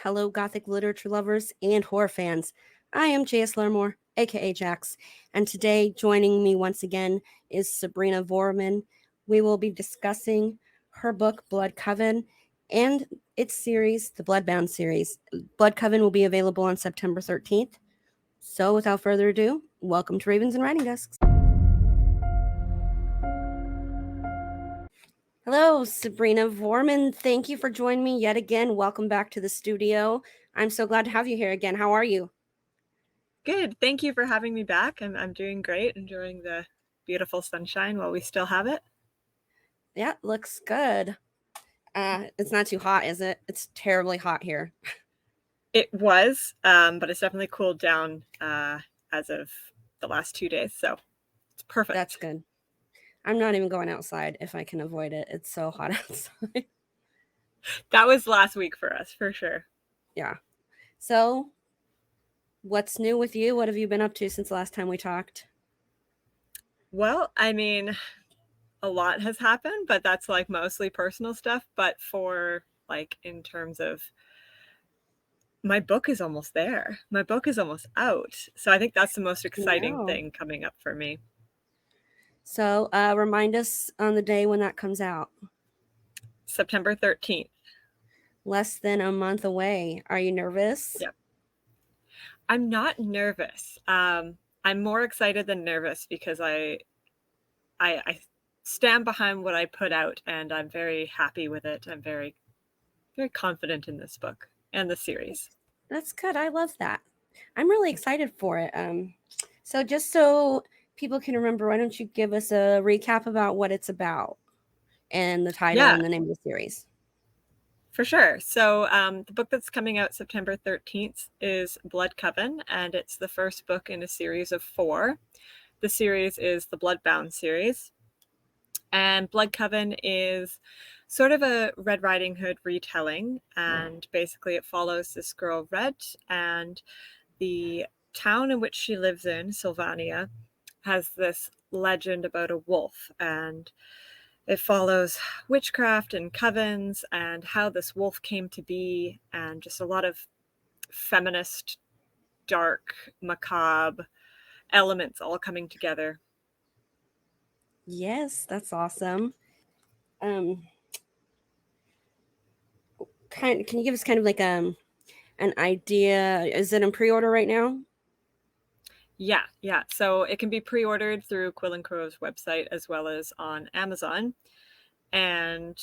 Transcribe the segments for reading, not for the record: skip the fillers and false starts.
Hello, Gothic literature lovers and horror fans. I am J.S. Larmore, aka Jax, and today joining me once again is Sabrina Voerman. We will be discussing her book, Blood Coven, and its series, the Bloodbound series. Blood Coven will be available on September 13th. So, without further ado, welcome to Ravens and Writing Desks. Hello, Sabrina Voerman. Thank you for joining me yet again. Welcome back to the studio. I'm so glad to have you here again. How are you? Good. Thank you for having me back. I'm doing great, enjoying the beautiful sunshine while we still have it. Yeah, looks good. It's not too hot, is it? It's terribly hot here. It was, but it's definitely cooled down as of the last 2 days, so it's perfect. That's good. I'm not even going outside if I can avoid it. It's so hot outside. That was last week for us, for sure. Yeah. So, what's new with you? What have you been up to since the last time we talked? Well, I mean, a lot has happened, but that's like mostly personal stuff. But for like in terms of my book is almost there. My book is almost out. So I think that's the most exciting Wow. thing coming up for me. So, remind us on the day when that comes out. September 13th. Less than a month away. Are you nervous? Yep. I'm not nervous. I'm more excited than nervous because I stand behind what I put out, and I'm very happy with it. I'm very very confident in this book and the series. That's good. I love that. I'm really excited for it. So just so people can remember, why don't you give us a recap about what it's about and the title Yeah, and the name of the series? for sure. So the book that's coming out September 13th is Blood Coven, and it's the first book in a series of 4. The series is the Bloodbound series. And Blood Coven is sort of a Red Riding Hood retelling. And basically, it follows this girl, Red, and the town in which she lives in, Sylvania, has this legend about a wolf. And it follows witchcraft and covens and how this wolf came to be, and just a lot of feminist, dark, macabre elements all coming together. Yes, that's awesome. Can you give us kind of like an idea? Is it in pre-order right now? Yeah. So it can be pre-ordered through Quill and Crow's website as well as on Amazon. And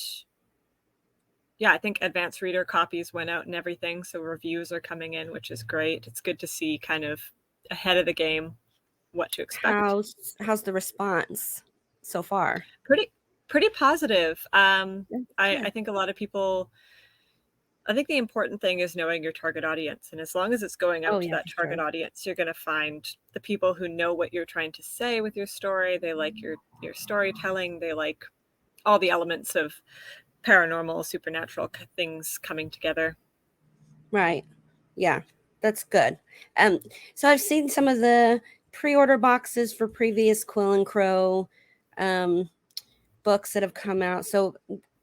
yeah, I think advanced reader copies went out and everything, so reviews are coming in, which is great. It's good to see kind of ahead of the game what to expect. How's the response so far? Pretty positive. That's I good. think a lot of people. I think the important thing is knowing your target audience, and as long as it's going Oh out to yeah, that for target sure. audience, you're going to find the people who know what you're trying to say with your story. They like your storytelling. They like all the elements of paranormal, supernatural things coming together. Right. Yeah, that's good. Um, so I've seen some of the pre-order boxes for previous Quill and Crow um, books that have come out. So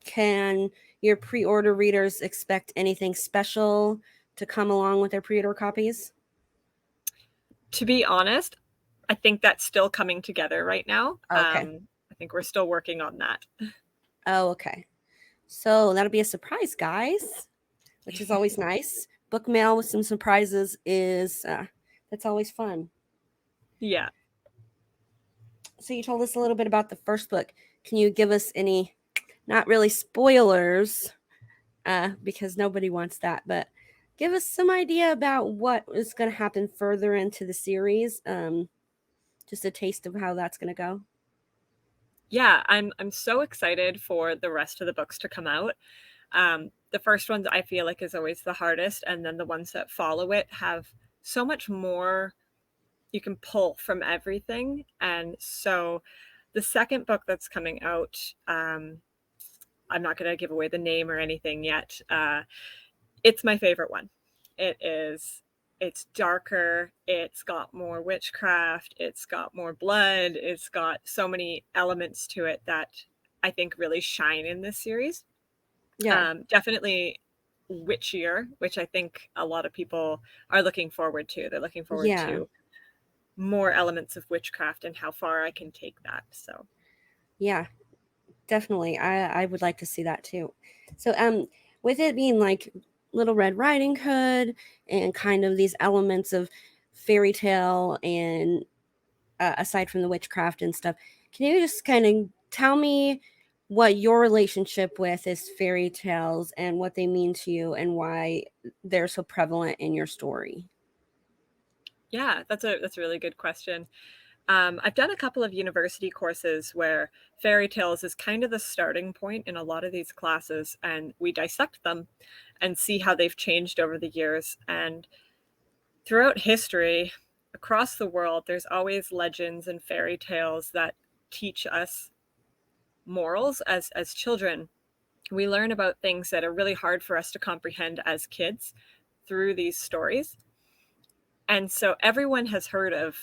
can your pre-order readers expect anything special to come along with their pre-order copies? To be honest, I think that's still coming together right now. Okay. I think we're still working on that. Oh, okay. So that'll be a surprise, guys, which is always nice. Book mail with some surprises is that's always fun. Yeah. So you told us a little bit about the first book. Can you give us any, not really spoilers, because nobody wants that, but give us some idea about what is going to happen further into the series? Just a taste of how that's going to go. Yeah, I'm so excited for the rest of the books to come out. The first ones I feel like is always the hardest, and then the ones that follow it have so much more you can pull from everything. And so the second book that's coming out, I'm not going to give away the name or anything yet. It's my favorite one. It's darker, it's got more witchcraft, it's got more blood, it's got so many elements to it that I think really shine in this series. Yeah. Definitely witchier, which I think a lot of people are looking forward to. They're looking forward Yeah. to more elements of witchcraft and how far I can take that. So Yeah, definitely. I would like to see that too. So with it being like Little Red Riding Hood and kind of these elements of fairy tale and aside from the witchcraft and stuff, can you just kind of tell me what your relationship with is fairy tales and what they mean to you and why they're so prevalent in your story? yeah, that's a really good question. I've done a couple of university courses where fairy tales is kind of the starting point in a lot of these classes, and we dissect them and see how they've changed over the years. And throughout history, across the world, there's always legends and fairy tales that teach us morals as children. We learn about things that are really hard for us to comprehend as kids through these stories. And so everyone has heard of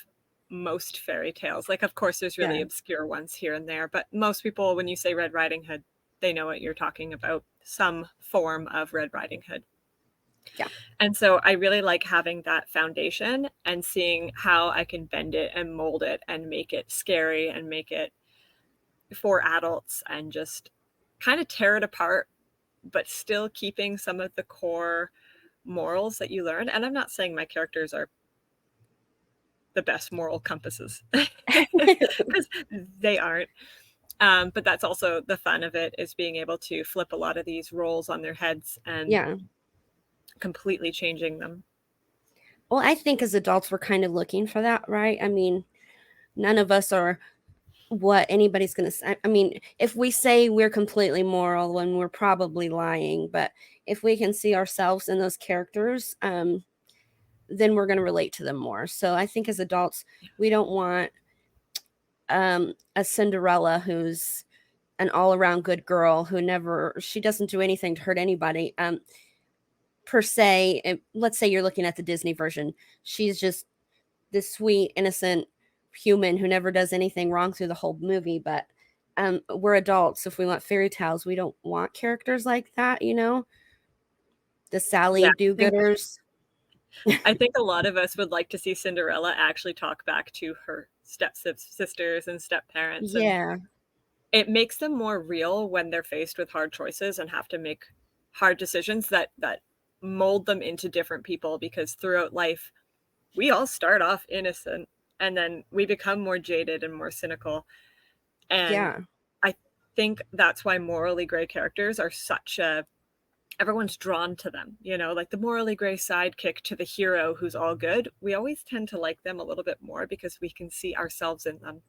most fairy tales. Like, of course, there's really Yeah. obscure ones here and there, but most people, when you say Red Riding Hood, they know what you're talking about, some form of Red Riding Hood. Yeah. And so I really like having that foundation and seeing how I can bend it and mold it and make it scary and make it for adults and just kind of tear it apart, but still keeping some of the core morals that you learn. And I'm not saying my characters are the best moral compasses because they aren't. But that's also the fun of it, is being able to flip a lot of these roles on their heads and Yeah. completely changing them. Well, I think as adults, we're kind of looking for that, right? I mean, none of us are what anybody's going to say. I mean, if we say we're completely moral, then we're probably lying. But if we can see ourselves in those characters, then we're going to relate to them more. So I think as adults, we don't want a Cinderella who's an all around good girl who never, she doesn't do anything to hurt anybody. Per se, let's say you're looking at the Disney version, she's just this sweet, innocent human who never does anything wrong through the whole movie. But we're adults. If we want fairy tales, we don't want characters like that, you know? The Yeah, Sally do gooders. I think a lot of us would like to see Cinderella actually talk back to her step sisters and step parents, and Yeah, it makes them more real when they're faced with hard choices and have to make hard decisions that mold them into different people, because throughout life we all start off innocent and then we become more jaded and more cynical. And yeah, I think that's why morally gray characters are such a, everyone's drawn to them, you know, like the morally gray sidekick to the hero who's all good. We always tend to like them a little bit more because we can see ourselves in them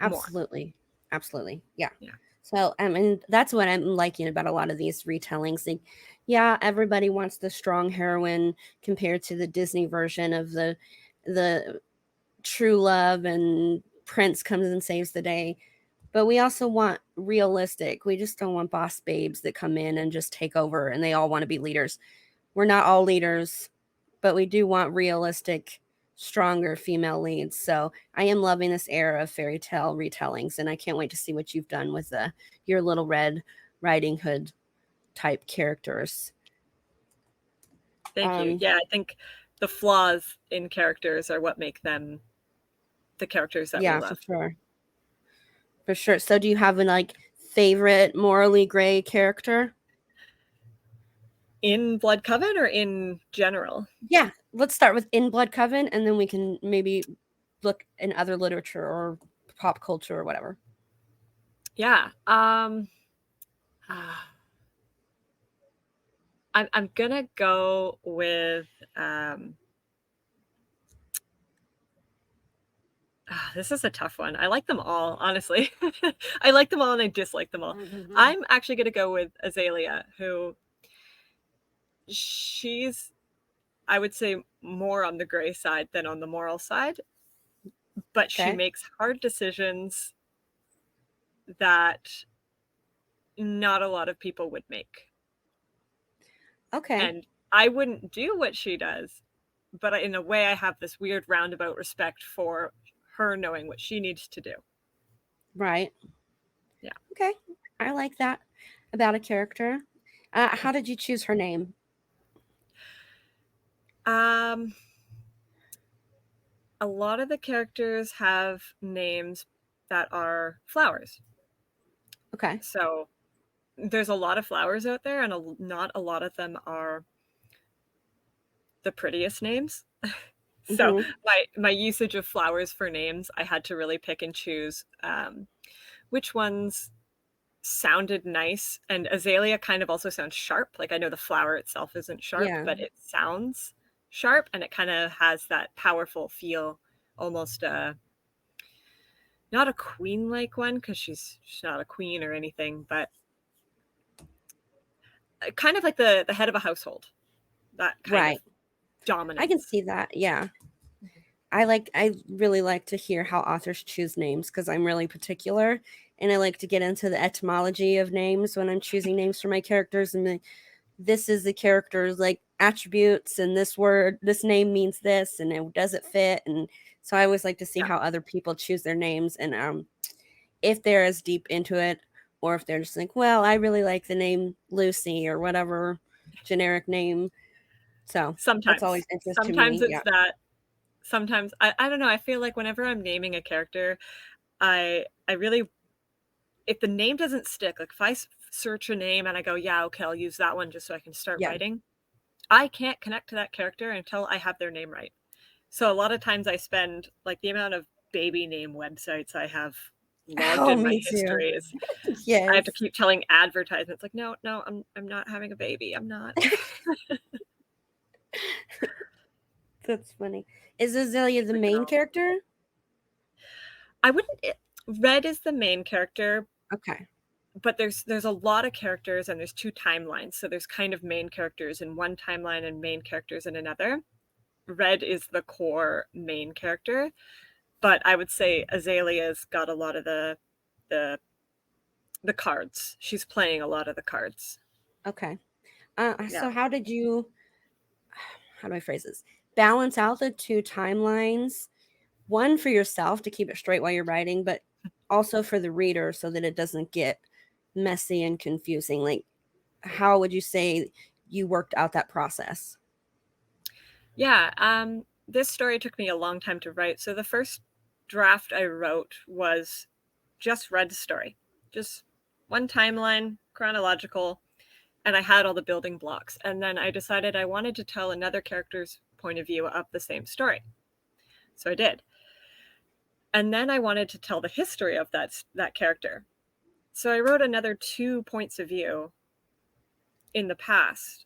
more. absolutely. Absolutely. Yeah. Yeah. So, and that's what I'm liking about a lot of these retellings. Like, yeah, everybody wants the strong heroine compared to the Disney version of the true love and prince comes and saves the day. But we also want realistic. We just don't want boss babes that come in and just take over and they all want to be leaders. We're not all leaders, but we do want realistic, stronger female leads. So I am loving this era of fairy tale retellings, and I can't wait to see what you've done with your Little Red Riding Hood type characters. Thank you. Um, Yeah, I think the flaws in characters are what make them the characters that we yeah, for love. sure, for sure. So do you have a like favorite morally gray character? In Blood Coven or in general? Yeah, let's start with In Blood Coven, and then we can maybe look in other literature or pop culture or whatever. Yeah. Ah, I'm gonna go with this is a tough one. I like them all, honestly. I like them all and I dislike them all. I'm actually gonna go with Azalea, who she's, I would say, more on the gray side than on the moral side, but she Okay. makes hard decisions that not a lot of people would make. Okay. And I wouldn't do what she does, but in a way, I have this weird roundabout respect for her knowing what she needs to do. Right. Yeah. Okay. I like that about a character. How did you choose her name? A lot of the characters have names that are flowers. Okay. So there's a lot of flowers out there, and not a lot of them are the prettiest names. So Mm-hmm. my usage of flowers for names, I had to really pick and choose which ones sounded nice. And azalea kind of also sounds sharp. Like, I know the flower itself isn't sharp, Yeah. but it sounds sharp, and it kind of has that powerful feel, almost not a queen-like one, because she's not a queen or anything, but kind of like the head of a household, that kind of Right. I can dominance. see that. Yeah. I really like to hear how authors choose names because I'm really particular and I like to get into the etymology of names when I'm choosing names for my characters and this is the character's like attributes and this name means this and does it fit, and so I always like to see Yeah, how other people choose their names and if they're as deep into it or if they're just like, well, I really like the name Lucy or whatever generic name. So that's always interest to sometimes me. it's Yeah. that. Sometimes I don't know, I feel like whenever I'm naming a character, I really, if the name doesn't stick, like if I search a name and I go, yeah, okay, I'll use that one just so I can start Yeah. writing, I can't connect to that character until I have their name right. So a lot of times I spend, like, the amount of baby name websites I have logged Oh, in my me too. history is, I have to Yes. keep telling advertisements like, no, no, I'm not having a baby. I'm not. That's funny. Is Azalea the Like, main no. character? I wouldn't. Red is the main character, Okay. but there's a lot of characters, and there's two timelines. So there's kind of main characters in one timeline and main characters in another. Red is the core main character, but I would say Azalea's got a lot of the the cards. She's playing a lot of the cards. Okay. Yeah. So how do I phrase this? Balance out the two timelines, one for yourself to keep it straight while you're writing, but also for the reader so that it doesn't get messy and confusing. Like, how would you say you worked out that process? Yeah, this story took me a long time to write. So the first draft I wrote was just Red's story, just one timeline, chronological, and I had all the building blocks. And then I decided I wanted to tell another character's point of view of the same story. So I did. And then I wanted to tell the history of that character. So I wrote another two points of view in the past.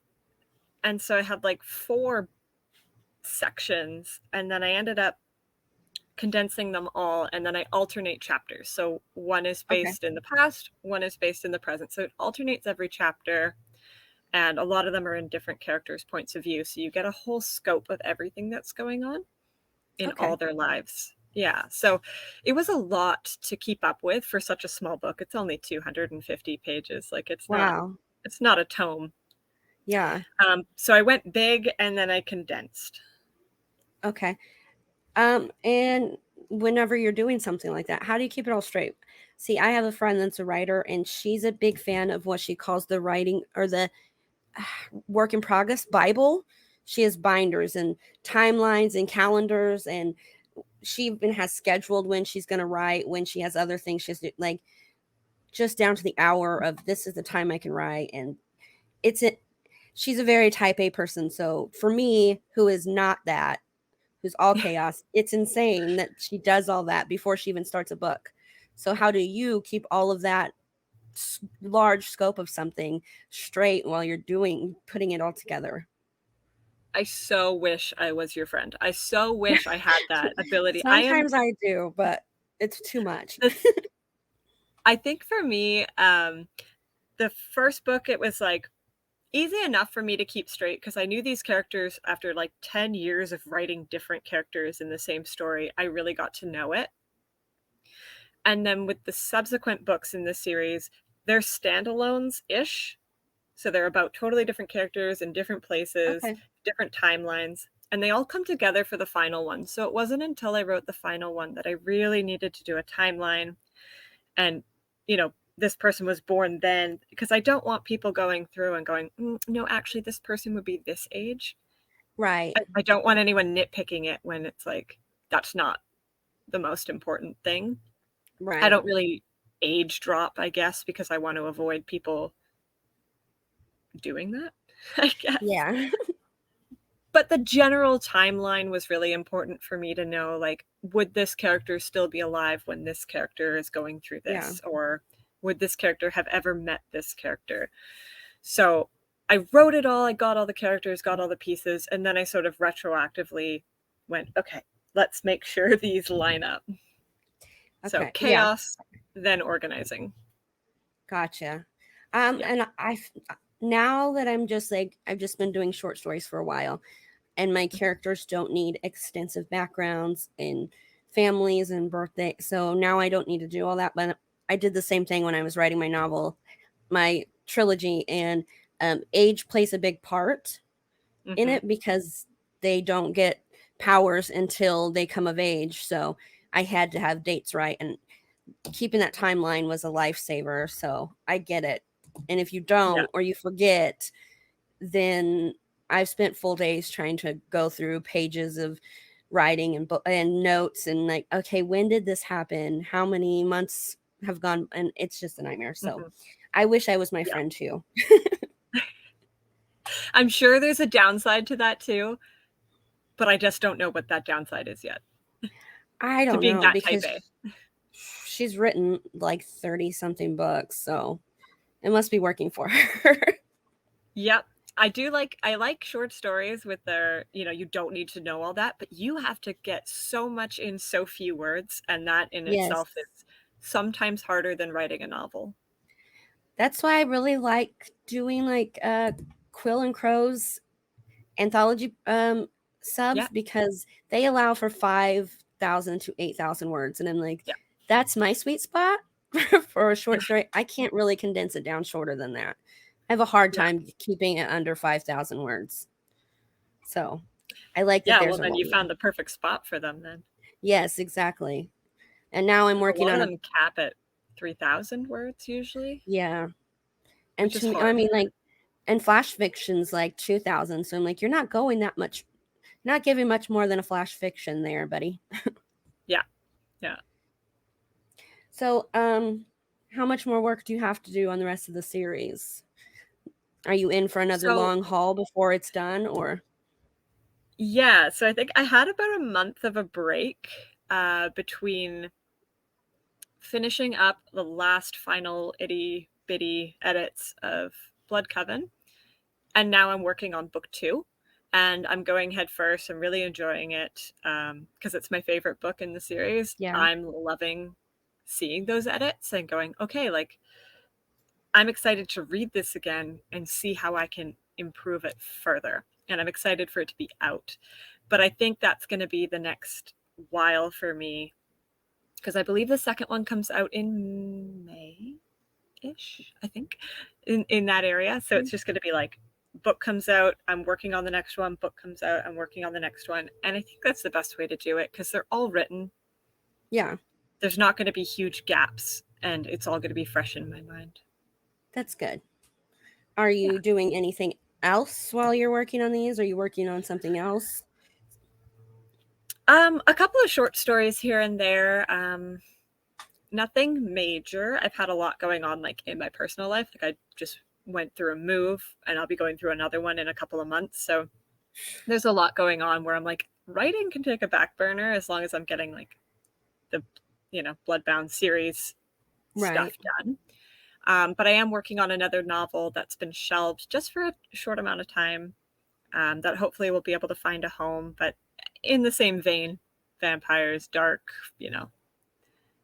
And so I had like four sections, and then I ended up condensing them all, and then I alternate chapters. So one is Okay. based in the past, one is based in the present. So it alternates every chapter, and a lot of them are in different characters' points of view. So you get a whole scope of everything that's going on in all Okay. their lives. Yeah. So it was a lot to keep up with for such a small book. It's only 250 pages. Like, Wow. it's not a tome. Yeah. So I went big and then I condensed. Okay. And whenever you're doing something like that, how do you keep it all straight? See, I have a friend that's a writer, and she's a big fan of what she calls the writing or the work in progress Bible. She has binders and timelines and calendars, and she even has scheduled when she's going to write, when she has other things she's like just down to the hour of this is the time I can write. And it's it. She's a very type A person. So for me, who is not that, who's all chaos, it's insane that she does all that before she even starts a book. So how do you keep all of that large scope of something straight while you're putting it all together? I so wish I was your friend. I so wish I had that ability. Sometimes I do, but it's too much. This, I think for me, the first book, it was like easy enough for me to keep straight because I knew these characters after like 10 years of writing different characters in the same story. I really got to know it. And then with the subsequent books in this series, they're standalones ish. So they're about totally different characters in different places, Okay. different timelines, and they all come together for the final one. So it wasn't until I wrote the final one that I really needed to do a timeline and, you know, this person was born then, because I don't want people going through and going, no, actually, this person would be this age. Right. I don't want anyone nitpicking it when it's like, that's not the most important thing. I Right. don't really age drop, I guess, because I want to avoid people doing that, I guess. Yeah. But the general timeline was really important for me to know, like, would this character still be alive when this character is going through this? Yeah. Or would this character have ever met this character? So I wrote it all, I got all the characters, got all the pieces, and then I sort of retroactively went, okay, let's make sure these line up. So Okay. Yeah. chaos, then organizing. Gotcha. Yeah. And now that I'm just like, I've just been doing short stories for a while, and my characters don't need extensive backgrounds and families and birthday. So now I don't need to do all that. But I did the same thing when I was writing my novel, my trilogy, and age plays a big part in Mm-hmm. it because they don't get powers until they come of age. So I had to have dates right, and keeping that timeline was a lifesaver. So I get it. And if you Yeah. don't or you forget, then I've spent full days trying to go through pages of writing and notes and like, okay, when did this happen? How many months have gone? And it's just a nightmare. So Mm-hmm. I wish I was my Yeah. friend too. I'm sure there's a downside to that too, but I just don't know what that downside is yet. I To don't being know that type because A. she's written like 30 something books. So it must be working for her. Yep. I like short stories with their, you don't need to know all that, but you have to get so much in so few words, and that in Yes. itself is sometimes harder than writing a novel. That's why I really like doing like Quill and Crow's anthology subs Yeah. because they allow for 5,000 to 8,000 words. And I'm like, Yeah. that's my sweet spot for a short story. I can't really condense it down shorter than that. I have a hard Yeah. time keeping it under 5,000 words. So I like that Yeah, well there's a then you long one. found the perfect spot for them then. Yes, exactly. And now I'm 'Cause a working lot of on them cap at 3,000 words usually, yeah. And which is to me, I hard. mean, like, and flash fiction's like 2,000. So I'm like, you're not going that much, not giving much more than a flash fiction there, buddy. Yeah. Yeah. So, how much more work do you have to do on the rest of the series? Are you in for another So, long haul before it's done, or? yeah, so I think I had about a month of a break between finishing up the last final itty bitty edits of Blood Coven, and now I'm working on book 2, and I'm going head first. I'm really enjoying it because it's my favorite book in the series. Yeah, I'm loving seeing those edits and going, okay, like I'm excited to read this again and see how I can improve it further. And I'm excited for it to be out. But I think that's going to be the next while for me because I believe the second one comes out in May-ish, I think, in that area. So it's just going to be like book comes out, I'm working on the next one, book comes out, I'm working on the next one. And I think that's the best way to do it because they're all written. yeah, There's not going to be huge gaps and it's all going to be fresh in my mind. that's good. Are Yeah. you doing anything else while you're working on these? Are you working on something else? A couple of short stories here and there. Nothing major. I've had a lot going on like in my personal life. Like I just went through a move and I'll be going through another one in a couple of months. So there's a lot going on where I'm like, writing can take a back burner as long as I'm getting like the, Bloodbound series stuff Right, done. But I am working on another novel that's been shelved just for a short amount of time that hopefully will be able to find a home. But in the same vein, vampires, dark,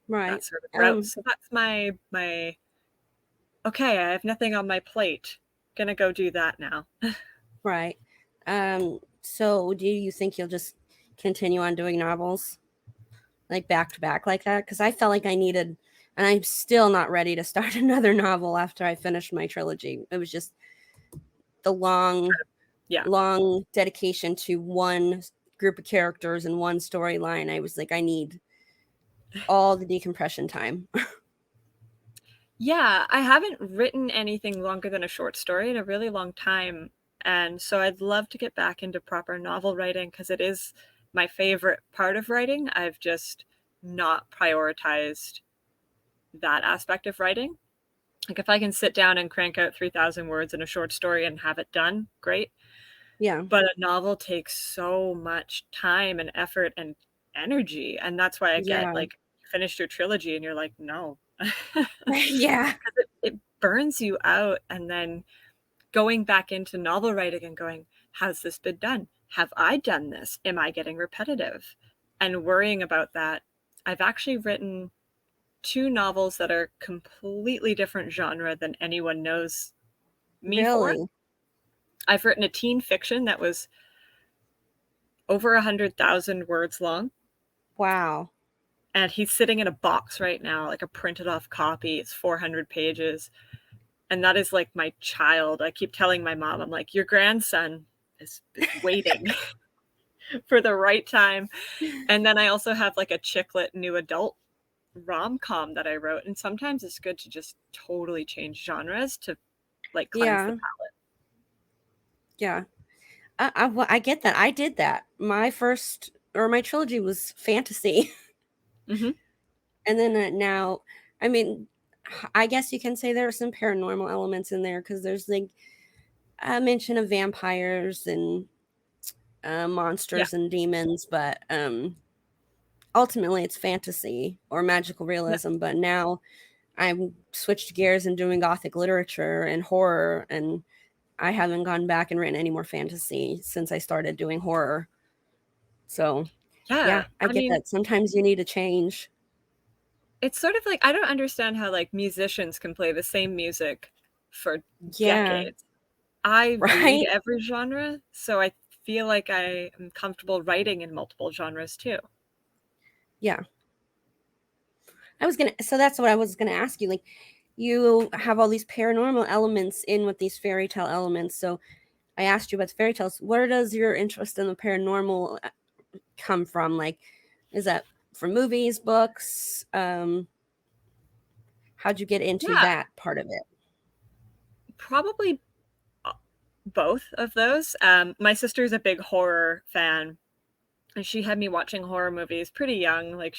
right. that sort of route. So that's my okay, I have nothing on my plate. Gonna go do that now. Right. So do you think you'll just continue on doing novels like back to back like that? Because I felt like I needed, and I'm still not ready to start another novel after I finished my trilogy. It was just the Yeah. long dedication to one group of characters and one storyline. I was like, I need all the decompression time. Yeah, I haven't written anything longer than a short story in a really long time, and so I'd love to get back into proper novel writing because it is my favorite part of writing. I've just not prioritized that aspect of writing. Like, if I can sit down and crank out 3,000 words in a short story and have it done, great. Yeah. But a novel takes so much time and effort and energy, and that's why I get, Yeah. like, you finished your trilogy and you're like, "No." Yeah. Because it burns you out, and then going back into novel writing and going, "Has this been done? Have I done this? Am I getting repetitive?" And worrying about that. I've actually written 2 novels that are completely different genre than anyone knows me for. Really? I've written a teen fiction that was over 100,000 words long, Wow. and he's sitting in a box right now, like a printed off copy. It's 400 pages, and that is like my child. I keep telling my mom, I'm like, "Your grandson is waiting for the right time." And then I also have like a chicklet new adult rom-com that I wrote, and sometimes it's good to just totally change genres to, like, cleanse the Yeah. palate. Yeah. Well, I get that. I did that. My first or my trilogy was fantasy. Mhm. And then now, I mean, I guess you can say there are some paranormal elements in there because there's like a mention of vampires and Yeah, monsters and demons, but ultimately it's fantasy or magical yeah. realism. But now I'm switched gears and doing gothic literature and horror, and I haven't gone back and written any more fantasy since I started doing horror. So yeah, Yeah, I I get mean, that. Sometimes you need a change. it's sort of like I don't understand how, like, musicians can play the same music for Yeah, decades. I read right? every genre, so I feel like I am comfortable writing in multiple genres too. Yeah. So that's what I was gonna ask you. Like, you have all these paranormal elements in with these fairy tale elements. So I asked you about the fairy tales. Where does your interest in the paranormal come from? Like, is that from movies, books? How'd you get into Yeah, that part of it? probably both of those. My sister's a big horror fan, and she had me watching horror movies pretty young. Like,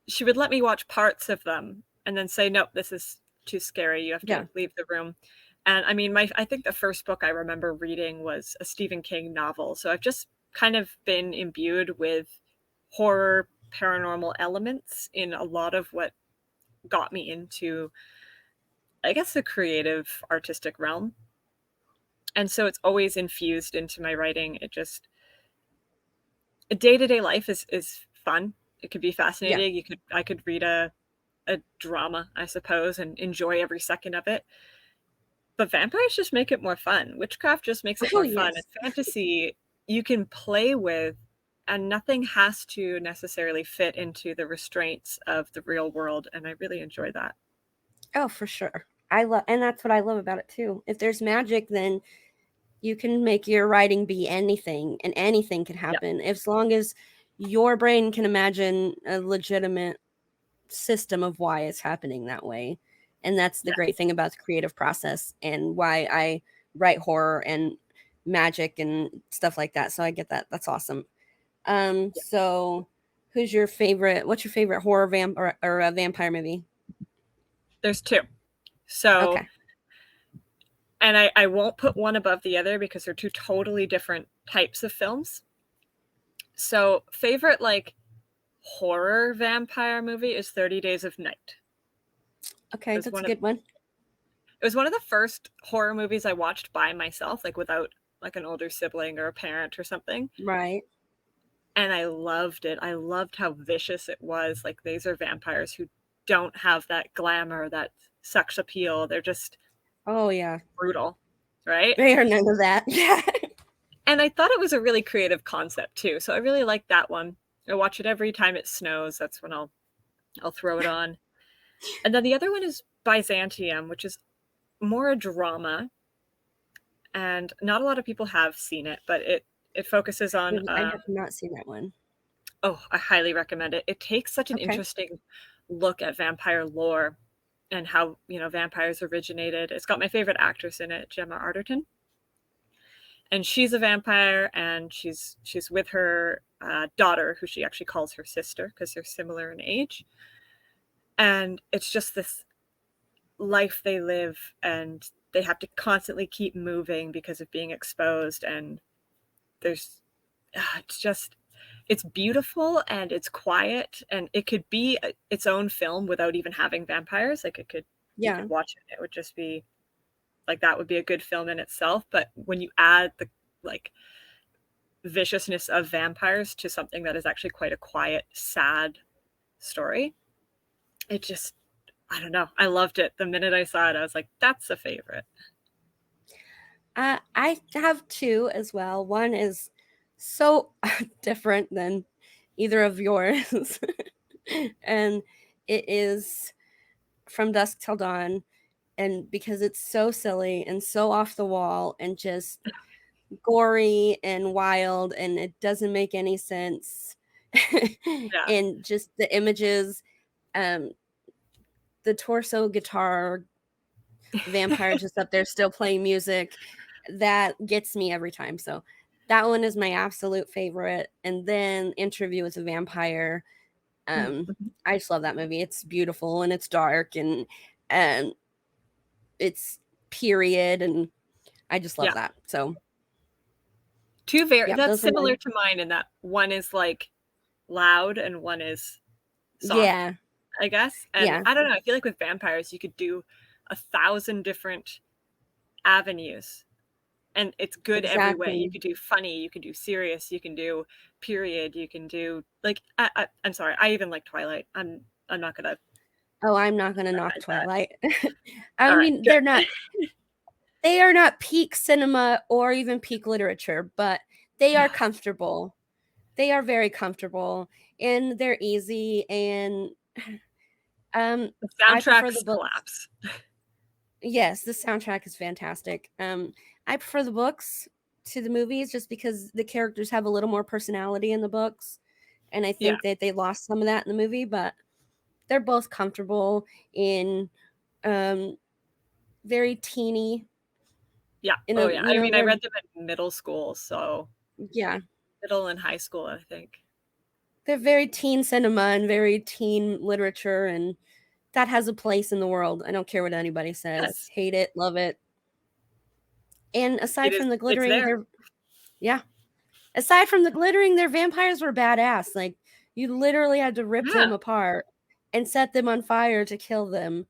she would let me watch parts of them and then say, "Nope, this is too scary. You have Yeah. to leave the room." And I mean, my I think the first book I remember reading was a Stephen King novel. So I've just kind of been imbued with horror, paranormal elements in a lot of what got me into, I guess, the creative artistic realm. And so it's always infused into my writing. It just day-to-day life is fun. It could be Yeah. fascinating. I could read a drama, I suppose, and enjoy every second of it. But vampires just make it more fun. Witchcraft just makes it Oh, more fun. And yes. fantasy, you can play with, and nothing has to necessarily fit into the restraints of the real world. And I really enjoy that. Oh, for sure. I love, and that's what I love about it too. If there's magic, then you can make your writing be anything, and anything can Yeah, happen as long as your brain can imagine a legitimate system of why it's happening that way. And that's the yeah, great thing about the creative process and why I write horror and magic and stuff like that. So I get that. That's awesome. yeah. So what's your favorite horror or a vampire movie? There's two. So, Okay. and I won't put one above the other because they're two totally different types of films. So, favorite, like, horror vampire movie is 30 Days of Night. Okay, It was that's a one of good one. it was one of the first horror movies I watched by myself, like, without, like, an older sibling or a parent or something, Right. and I loved it. I loved how vicious it was. Like, these are vampires who don't have that glamour, that sex appeal. They're just Oh yeah. brutal, right? They are none of that. Yeah. And I thought it was a really creative concept too, so I really liked that one. I watch it every time it snows. That's when I'll throw it on. And then the other one is Byzantium, which is more a drama, and not a lot of people have seen it, but it focuses on I have not seen that one. oh, I highly recommend it. It takes such an Okay. interesting look at vampire lore and how, vampires originated. It's got my favorite actress in it, Gemma Arterton. And she's a vampire, and she's with her daughter, who she actually calls her sister because they're similar in age. And it's just this life they live, and they have to constantly keep moving because of being exposed. And there's it's beautiful, and it's quiet, and it could be its own film without even having vampires. Like, you could watch it, it would just be like, that would be a good film in itself. But when you add the like viciousness of vampires to something that is actually quite a quiet, sad story, it just, I don't know, I loved it. The minute I saw it, I was like, that's a favorite. I have two as well. One is so different than either of yours. And it is From Dusk Till Dawn. And because it's so silly and so off the wall and just gory and wild, and it doesn't make any sense. Yeah. And just the images, the torso guitar vampire just up there still playing music, that gets me every time. So that one is my absolute favorite. And then Interview with a Vampire. I just love that movie. It's beautiful, and it's dark, and it's period, and I just love that. So that's similar to mine, in that one is like loud and one is soft, I guess. And I don't know, I feel like with vampires you could do 1,000 different avenues, and it's good every way. You could do funny, you can do serious, you can do period, you can do like I'm sorry, I even like Twilight. I'm not gonna knock Twilight. I mean, they're not they are not peak cinema or even peak literature, but they are comfortable. They are very comfortable, and they're easy, and the soundtrack slaps. Yes, the soundtrack is fantastic. I prefer the books to the movies just because the characters have a little more personality in the books, and I think that they lost some of that in the movie, but they're both comfortable in very teeny. Yeah. I mean, I read them in middle school, so middle and high school, I think. They're very teen cinema and very teen literature, and that has a place in the world. I don't care what anybody says. Yes. Hate it, love it. And aside from the glittering, aside from the glittering, their vampires were badass. Like, you literally had to rip them apart and set them on fire to kill them.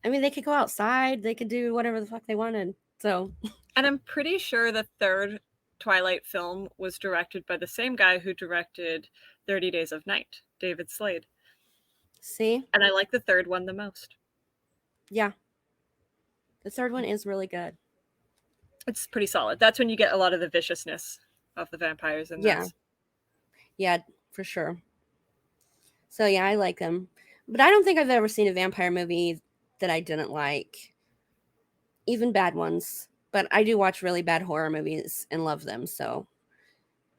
I mean, they could go outside, they could do whatever the fuck they wanted. So, and I'm pretty sure the third Twilight film was directed by the same guy who directed 30 Days of Night, David Slade. See? And I like the third one the most. Yeah. The third one is really good. It's pretty solid. That's when you get a lot of the viciousness of the vampires in this. Yeah, for sure. So yeah, I like them. But I don't think I've ever seen a vampire movie that I didn't like. Even bad ones. But I do watch really bad horror movies and love them, so.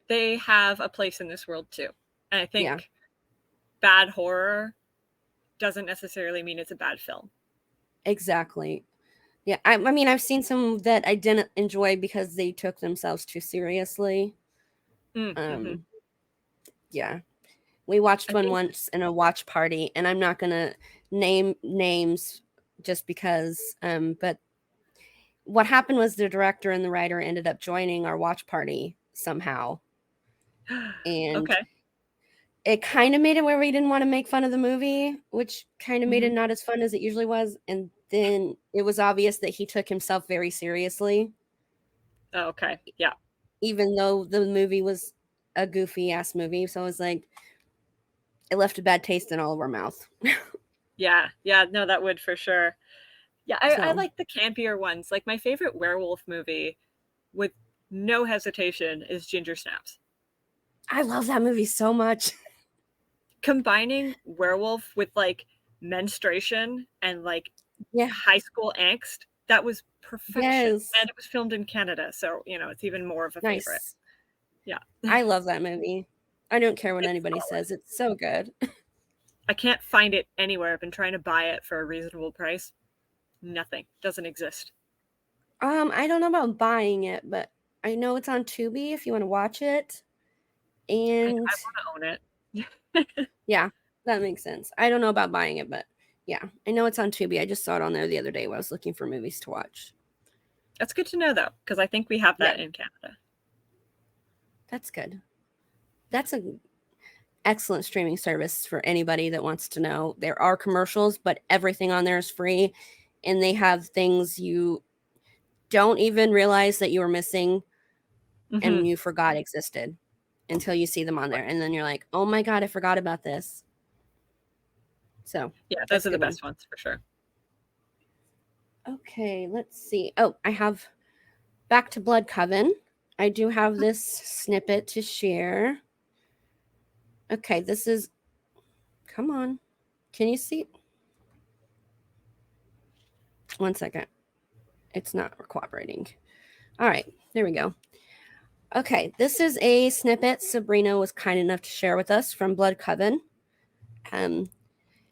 They have a place in this world too. And I think bad horror doesn't necessarily mean it's a bad film. Exactly. Yeah, I mean, I've seen some that I didn't enjoy because they took themselves too seriously. Yeah. We watched one once in a watch party, and I'm not going to name names just because, but what happened was the director and the writer ended up joining our watch party somehow. And it kind of made it where we didn't want to make fun of the movie, which kind of made it not as fun as it usually was. And then it was obvious that he took himself very seriously. Oh, okay. Yeah. Even though the movie was a goofy ass movie. So it was like, it left a bad taste in all of our mouth. Yeah. No, that would for sure. Yeah, I like the campier ones. Like, my favorite werewolf movie, with no hesitation, is Ginger Snaps. I love that movie so much. Combining werewolf with like menstruation and like high school angst, that was perfection. Yes. And it was filmed in Canada, so it's even more of a favorite. Yeah. I love that movie. I don't care what anybody says. It's so good. I can't find it anywhere. I've been trying to buy it for a reasonable price. Nothing. Doesn't exist. I don't know about buying it, but I know it's on Tubi if you want to watch it. And I want to own it. yeah, that makes sense. I don't know about buying it, but yeah, I know it's on Tubi. I just saw it on there the other day while I was looking for movies to watch. That's good to know, though, because I think we have that in Canada. That's good. That's an excellent streaming service for anybody that wants to know. There are commercials, but everything on there is free, and they have things you don't even realize that you were missing and you forgot existed until you see them on there. And then you're like, oh my God, I forgot about this. So yeah, those are the best ones for sure. Okay, let's see. Oh, I have back to Blood Coven. I do have this snippet to share. Okay, this is, come on. Can you see? One second. It's not cooperating. All right, there we go. Okay, this is a snippet Sabrina was kind enough to share with us from Blood Coven.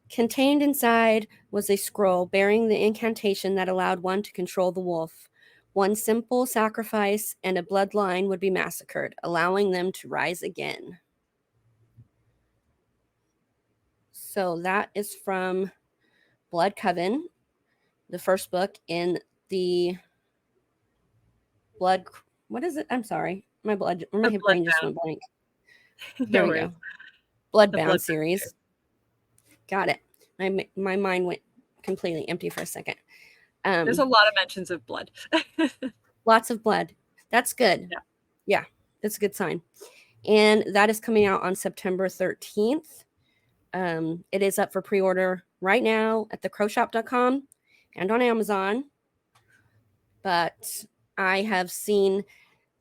Contained inside was a scroll bearing the incantation that allowed one to control the wolf. One simple sacrifice and a bloodline would be massacred, allowing them to rise again. So that is from Blood Coven, the first book in the Blood. What is it? I'm sorry. My brain just went blank. There we go. Bloodbound series. Got it. My mind went completely empty for a second. There's a lot of mentions of blood. Lots of blood. That's good. Yeah, that's a good sign. And that is coming out on September 13th. It is up for pre-order right now at thecrowshop.com and on Amazon. But I have seen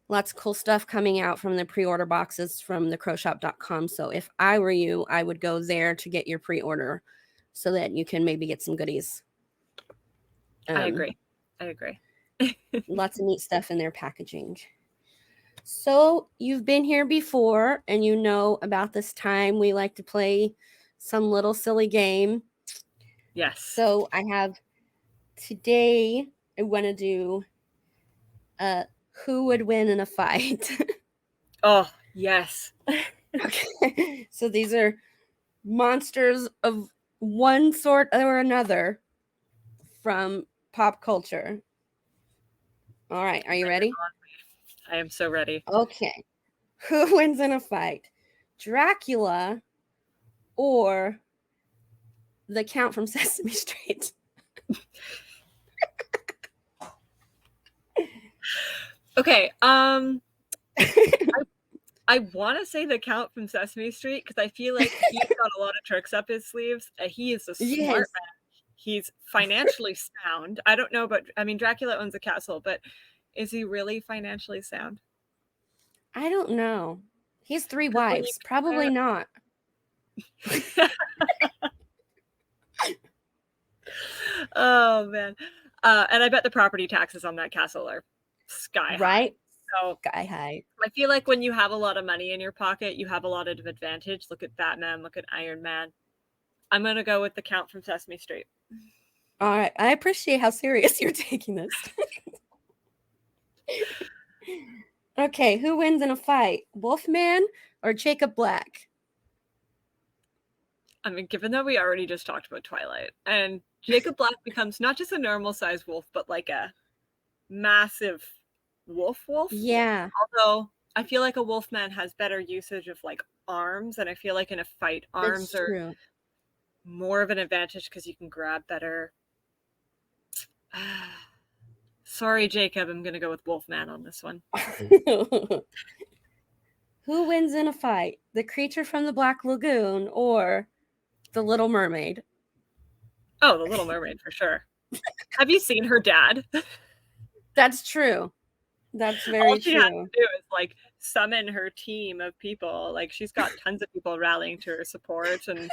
lots of cool stuff coming out from the pre-order boxes from thecrowshop.com. So if I were you, I would go there to get your pre-order so that you can maybe get some goodies. I agree. Lots of neat stuff in their packaging. So you've been here before and you know about this time we like to play some little silly game. Yes. So I have today, I want to do who would win in a fight. Oh, yes. Okay. So these are monsters of one sort or another from pop culture. All right. Are you ready? I am so ready. Okay. Who wins in a fight? Dracula or the Count from Sesame Street? Okay. I want to say the Count from Sesame Street because I feel like he's got a lot of tricks up his sleeves. He is a smart man. He's financially sound. I don't know about, I mean, Dracula owns a castle, but is he really financially sound? I don't know. He has 3 wives. Probably not. Oh, man. And I bet the property taxes on that castle are sky high. Right? So Sky high. I feel like when you have a lot of money in your pocket, you have a lot of advantage. Look at Batman. Look at Iron Man. I'm going to go with the Count from Sesame Street. All right. I appreciate how serious you're taking this. Okay. Who wins in a fight? Wolfman or Jacob Black? I mean, given that we already just talked about Twilight, and Jacob Black becomes not just a normal sized wolf, but like a massive wolf. Yeah. Although I feel like a wolfman has better usage of like arms, and I feel like in a fight, arms are more of an advantage because you can grab better. Sorry, Jacob. I'm gonna go with Wolfman on this one. Who wins in a fight? The creature from the Black Lagoon or the Little Mermaid? Oh, the Little Mermaid for sure. Have you seen her dad? That's true. That's very true. All she has to do is like summon her team of people. Like she's got tons of people rallying to her support, and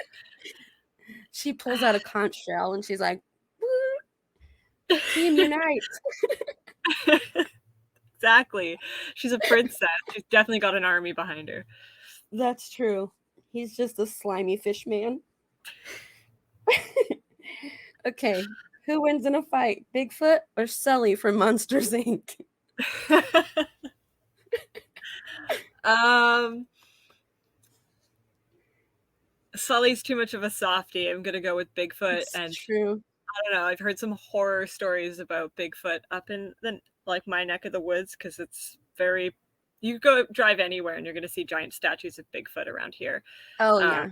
she pulls out a conch shell and she's like, "Team unite!" Exactly. She's a princess. She's definitely got an army behind her. That's true. He's just a slimy fish man. Okay, who wins in a fight, Bigfoot or Sully from Monsters Inc? Sully's too much of a softie. I'm gonna go with Bigfoot, It's and true. I don't know. I've heard some horror stories about Bigfoot up in my neck of the woods, because it's very. You go drive anywhere and you're gonna see giant statues of Bigfoot around here. Oh Um, yeah.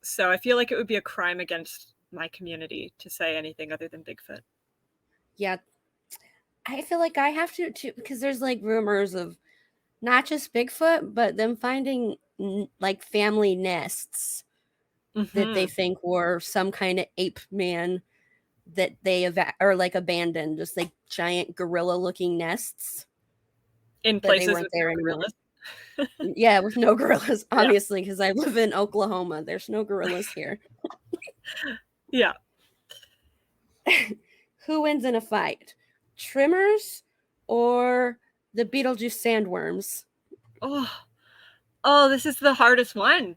so I feel like it would be a crime against my community to say anything other than Bigfoot. Yeah. I feel like I have to too, because there's like rumors of not just Bigfoot, but them finding like family nests that they Mm-hmm. think were some kind of ape man that they or like abandoned, just like giant gorilla looking nests, In but they places weren't with there no anymore. gorillas. Yeah, with no gorillas, Yeah. obviously, because I live in Oklahoma. There's no gorillas here. Yeah. Who wins in a fight? Trimmers or the Beetlejuice sandworms? Oh, this is the hardest one.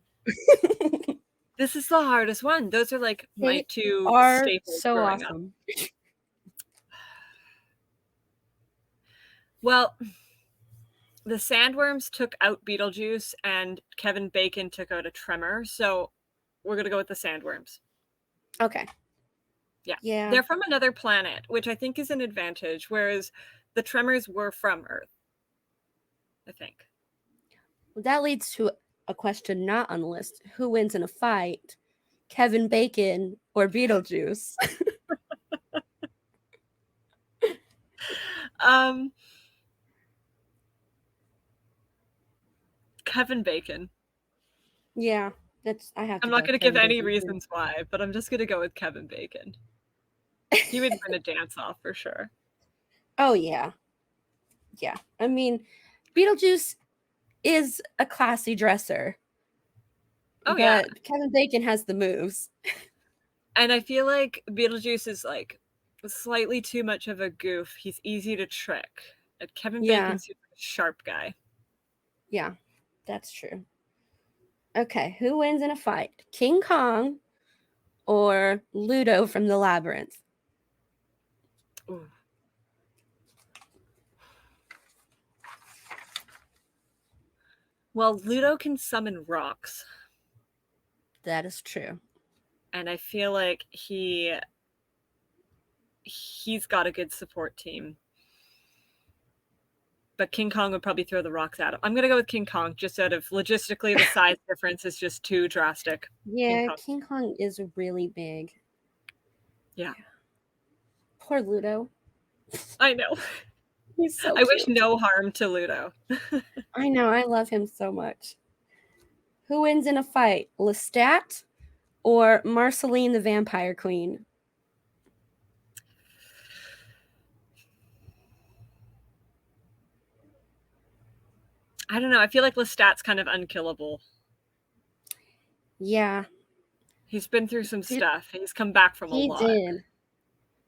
This is the hardest one. Those are like my They two are staples so growing up. awesome. Well, the sandworms took out Beetlejuice and Kevin Bacon took out a Tremor, so we're gonna go with the sandworms. Okay. Yeah. Yeah. They're from another planet, which I think is an advantage, whereas the Tremors were from Earth, I think. Well, that leads to a question not on the list. Who wins in a fight? Kevin Bacon or Beetlejuice? Um, Kevin Bacon. Yeah, I have to I'm go not with gonna give Kevin any Bacon too. reasons why, but I'm just gonna go with Kevin Bacon. He would win a dance off for sure. Oh yeah. Yeah. I mean, Beetlejuice is a classy dresser. Oh yeah. But Kevin Bacon has the moves. And I feel like Beetlejuice is like slightly too much of a goof. He's easy to trick. And Kevin Yeah. Bacon's a sharp guy. Yeah, that's true. Okay, who wins in a fight? King Kong or Ludo from the Labyrinth? Ooh. Well, Ludo can summon rocks. That is true. And I feel like he's got a good support team. But King Kong would probably throw the rocks at him. I'm gonna go with King Kong, just out of logistically the size difference is just too drastic. Yeah, King Kong is really big. Yeah. Poor Ludo. I know. He's so I cute. wish no harm to Ludo. I know, I love him so much. Who wins in a fight? Lestat or Marceline the Vampire Queen? I don't know. I feel like Lestat's kind of unkillable. Yeah. He's been through some stuff. He's come back from a lot. He did.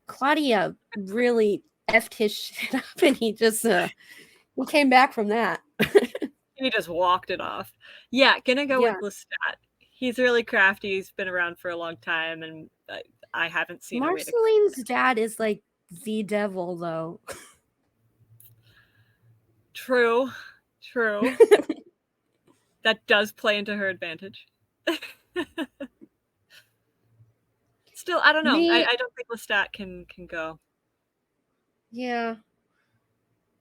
Claudia really effed his shit up, and he just he came back from that. He just walked it off. Yeah, gonna go with Lestat. He's really crafty. He's been around for a long time, and I haven't seen Marceline's dad is like the devil, though. True. That does play into her advantage. Still, I don't know. I don't think Lestat can go. Yeah.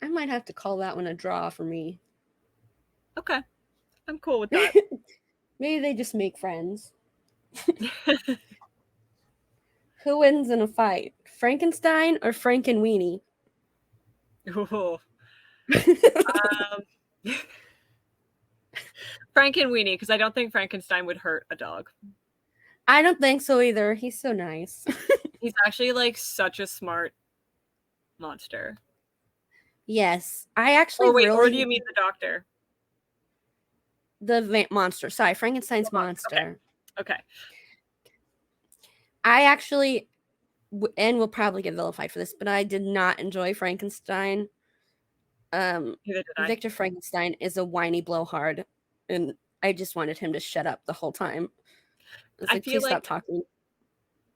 I might have to call that one a draw for me. Okay. I'm cool with that. Maybe they just make friends. Who wins in a fight? Frankenstein or Frankenweenie? Ooh. Frankenweenie, because I don't think Frankenstein would hurt a dog. I don't think so either. He's so nice. He's actually like such a smart monster. Yes. I actually or do you mean the doctor? The monster. Sorry, Frankenstein's monster. Okay. I actually, and we'll probably get vilified for this, but I did not enjoy Frankenstein. Neither did I. Victor Frankenstein is a whiny blowhard, and I just wanted him to shut up the whole time. It's I like, feel please stop like talking.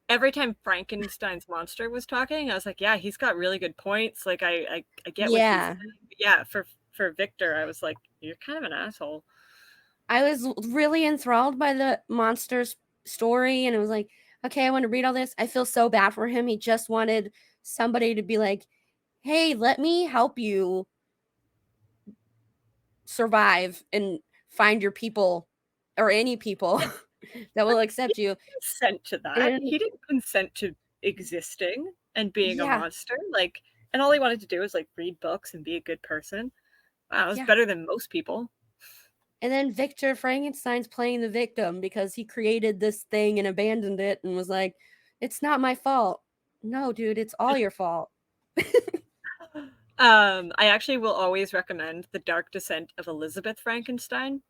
every time Frankenstein's monster was talking, I was like, yeah, he's got really good points. Like I get what he's Yeah. saying. But yeah, for Victor, I was like, you're kind of an asshole. I was really enthralled by the monster's story, and it was like, okay, I want to read all this. I feel so bad for him. He just wanted somebody to be like, hey, let me help you survive and find your people or any people Yeah, that will but he accept you. didn't consent to that. And He didn't consent to existing and being a yeah, monster. Like, and all he wanted to do was like read books and be a good person. Wow, it was yeah. better than most people. And then Victor Frankenstein's playing the victim because he created this thing and abandoned it and was like, it's not my fault. No, dude, it's all your fault. I actually will always recommend The Dark Descent of Elizabeth Frankenstein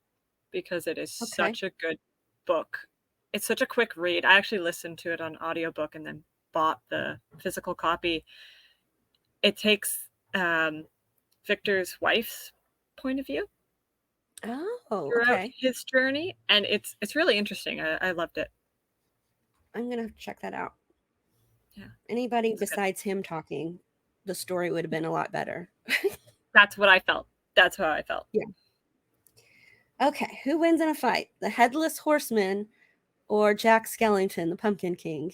because it is Okay. such a good book. It's such a quick read. I actually listened to it on audiobook and then bought the physical copy. It takes Victor's wife's point of view Oh, throughout okay. his journey, and it's really interesting. I loved it. I'm going to check that out. Yeah, Anybody it's good. besides him talking, the story would have been a lot better. That's what I felt. That's how I felt. Yeah. Okay, who wins in a fight? The Headless Horseman or Jack Skellington, the Pumpkin King?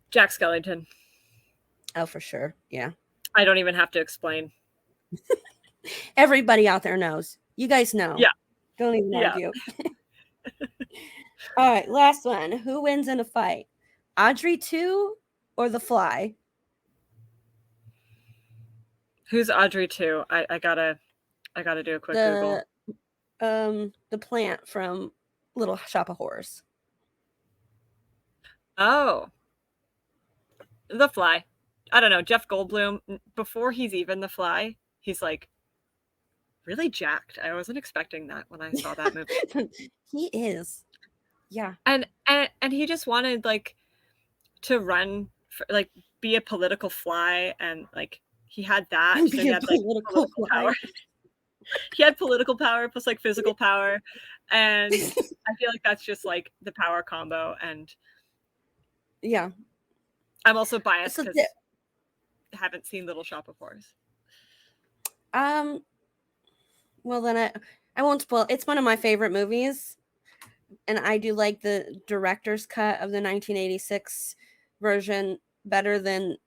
Jack Skellington. Oh, for sure. Yeah. I don't even have to explain. Everybody out there knows. You guys know. Yeah, Don't even yeah. argue. All right, last one. Who wins in a fight? Audrey 2 or the Fly? Who's Audrey 2? I gotta do a quick Google. The plant from Little Shop of Horrors. Oh, the Fly. I don't know. Jeff Goldblum, before he's even the Fly, he's like really jacked. I wasn't expecting that when I saw that movie. He is. Yeah. And he just wanted like to run for, like be a political fly, and like he had that, so Be he a had like political political power. fly. He had political power plus like physical power, and I feel like that's just like the power combo. And Yeah. I'm also biased So because I haven't seen Little Shop of Horrors. um well then I won't spoil. It's one of my favorite movies, and I do like the director's cut of the 1986 version better than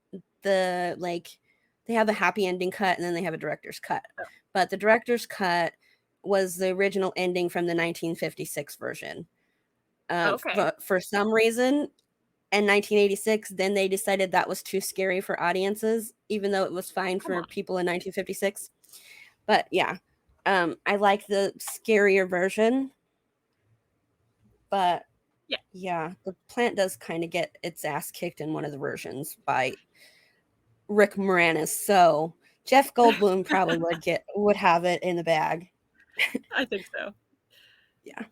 the like they have a happy ending cut and then they have a director's cut. Oh. But the director's cut was the original ending from the 1956 version. Okay. But for some reason in 1986, then they decided that was too scary for audiences, even though it was fine Come for on. people in 1956. But yeah, I like the scarier version. But yeah, the plant does kind of get its ass kicked in one of the versions by Rick Moranis. So Jeff Goldblum probably would have it in the bag. I think so. Yeah.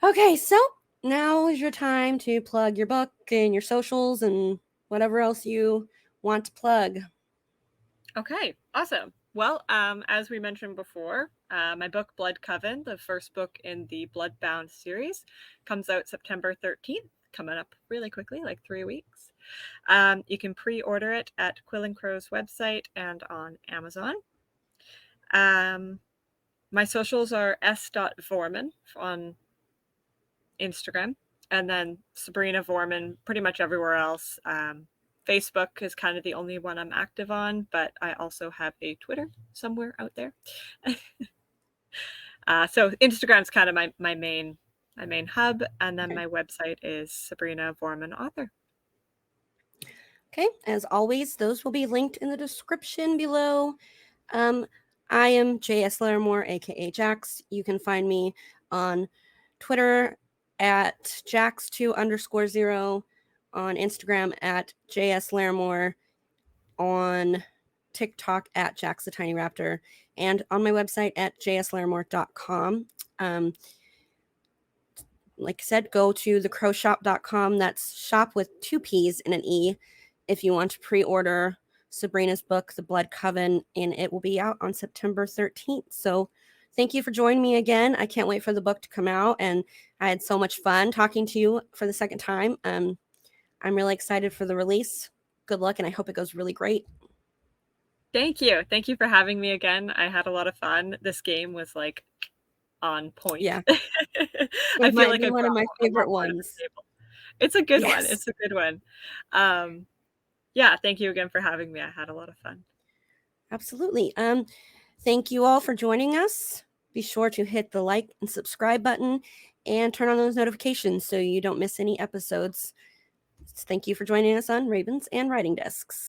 Okay, so now is your time to plug your book and your socials and whatever else you want to plug. Okay, awesome. Well, as we mentioned before, my book Blood Coven, the first book in the Bloodbound series, comes out September 13th, coming up really quickly, like 3 weeks. You can pre-order it at Quill and Crow's website and on Amazon. My socials are s.voerman on Instagram, and then Sabrina Voerman pretty much everywhere else. Facebook is kind of the only one I'm active on, but I also have a Twitter somewhere out there. So Instagram's kind of my main hub, and then my website is Sabrina Voerman Author. Okay, as always, those will be linked in the description below. I am JS Larimore, aka Jax. You can find me on Twitter at Jax2_0, on Instagram at JS Larimore, on TikTok at Jax the Tiny Raptor, and on my website at jslarimore.com. Like I said, go to thecrowshop.com. That's shop with 2 P's and an E if you want to pre-order Sabrina's book, The Blood Coven, and it will be out on September 13th. So thank you for joining me again. I can't wait for the book to come out, and I had so much fun talking to you for the second time. I'm really excited for the release. Good luck, and I hope it goes really great. Thank you. Thank you for having me again. I had a lot of fun. This game was like on point. Yeah. I It feel might like be I one of brought my a lot favorite more to the ones. table. It's a good one. Yes. It's a good one. Yeah, thank you again for having me. I had a lot of fun. Absolutely. Thank you all for joining us. Be sure to hit the like and subscribe button and turn on those notifications so you don't miss any episodes. Thank you for joining us on Ravens and Writing Desks.